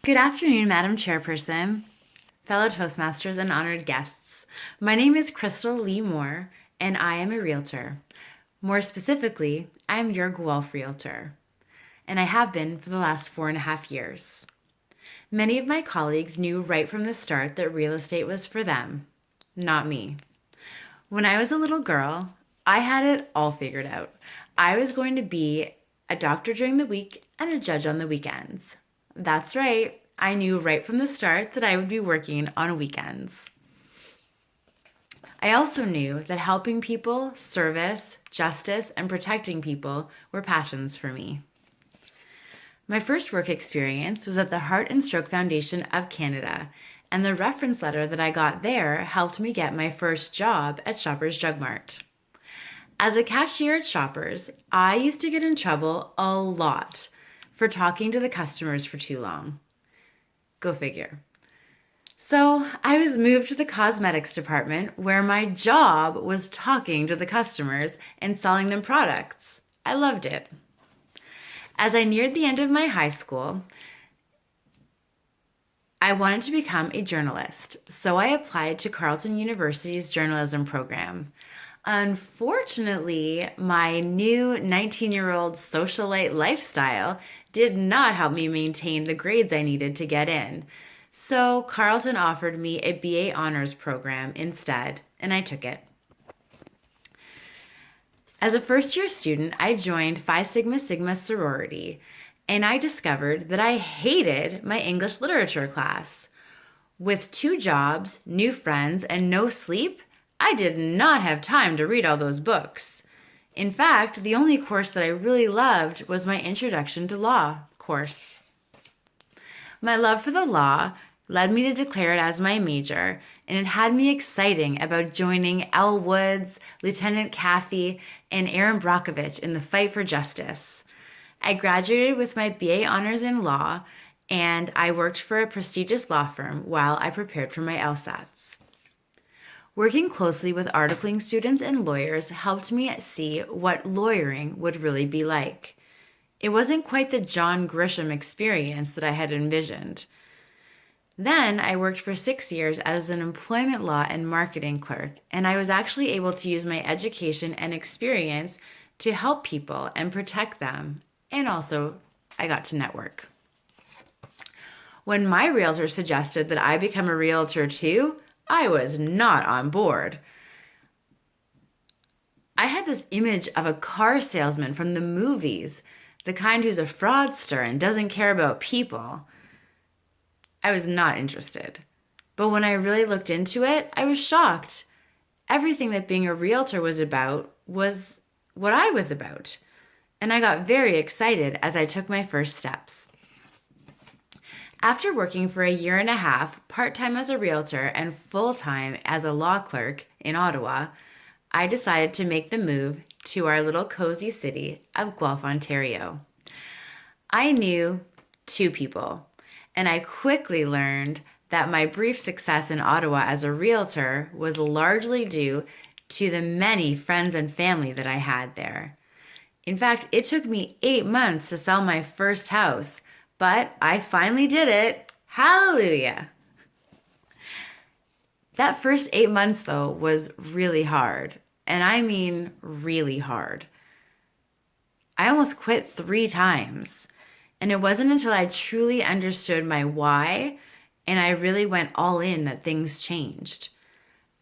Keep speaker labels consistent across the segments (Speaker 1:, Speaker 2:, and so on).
Speaker 1: Good afternoon, Madam Chairperson, fellow Toastmasters, and honored guests. My name is Krystal Lee Moore, and I am a realtor. More specifically, I am your Guelph realtor, and I have been for the last 4.5 years. Many of my colleagues knew right from the start that real estate was for them, not me. When I was a little girl, I had it all figured out. I was going to be a doctor during the week and a judge on the weekends. That's right. I knew right from the start that I would be working on weekends. I also knew that helping people, service, justice, and protecting people were passions for me. My first work experience was at the Heart and Stroke Foundation of Canada, and the reference letter that I got there helped me get my first job at Shoppers Drug Mart. As a cashier at Shoppers, I used to get in trouble a lot for talking to the customers for too long. Go figure. So I was moved to the cosmetics department where my job was talking to the customers and selling them products. I loved it. As I neared the end of my high school, I wanted to become a journalist, so I applied to Carleton University's journalism program. Unfortunately, my new 19-year-old socialite lifestyle did not help me maintain the grades I needed to get in. So Carleton offered me a BA honors program instead, and I took it. As a first-year student, I joined Phi Sigma Sigma sorority, and I discovered that I hated my English literature class. With 2 jobs, new friends, and no sleep, I did not have time to read all those books. In fact, the only course that I really loved was my Introduction to Law course. My love for the law led me to declare it as my major, and it had me exciting about joining Elle Woods, Lieutenant Caffey, and Aaron Brockovich in the fight for justice. I graduated with my BA honors in law, and I worked for a prestigious law firm while I prepared for my LSATs. Working closely with articling students and lawyers helped me see what lawyering would really be like. It wasn't quite the John Grisham experience that I had envisioned. Then I worked for 6 years as an employment law and marketing clerk, and I was actually able to use my education and experience to help people and protect them, and also I got to network. When my realtor suggested that I become a realtor too, I was not on board. I had this image of a car salesman from the movies, the kind who's a fraudster and doesn't care about people. I was not interested. But when I really looked into it, I was shocked. Everything that being a realtor was about was what I was about. And I got very excited as I took my first steps. After working for 1.5 years, part-time as a realtor and full-time as a law clerk in Ottawa, I decided to make the move to our little cozy city of Guelph, Ontario. I knew 2 people, and I quickly learned that my brief success in Ottawa as a realtor was largely due to the many friends and family that I had there. In fact, it took me 8 months to sell my first house, but I finally did it. Hallelujah. That first 8 months, though, was really hard. And I mean really hard. I almost quit 3 times. And it wasn't until I truly understood my why and I really went all in that things changed.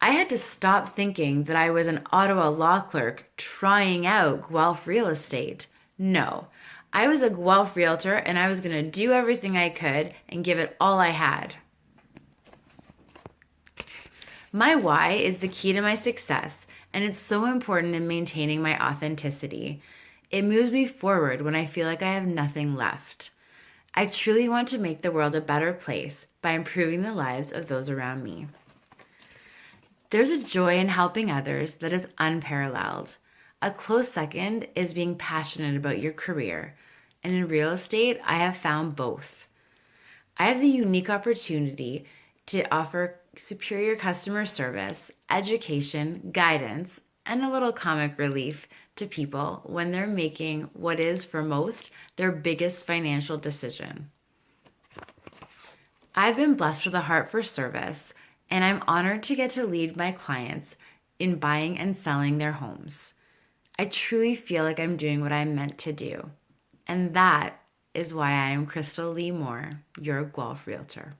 Speaker 1: I had to stop thinking that I was an Ottawa law clerk trying out Guelph real estate. No. I was a Guelph realtor, and I was going to do everything I could and give it all I had. My why is the key to my success, and it's so important in maintaining my authenticity. It moves me forward when I feel like I have nothing left. I truly want to make the world a better place by improving the lives of those around me. There's a joy in helping others that is unparalleled. A close second is being passionate about your career. And in real estate, I have found both. I have the unique opportunity to offer superior customer service, education, guidance, and a little comic relief to people when they're making what is, for most, their biggest financial decision. I've been blessed with a heart for service, and I'm honored to get to lead my clients in buying and selling their homes. I truly feel like I'm doing what I'm meant to do. And that is why I am Krystal Lee Moore, your Guelph Realtor.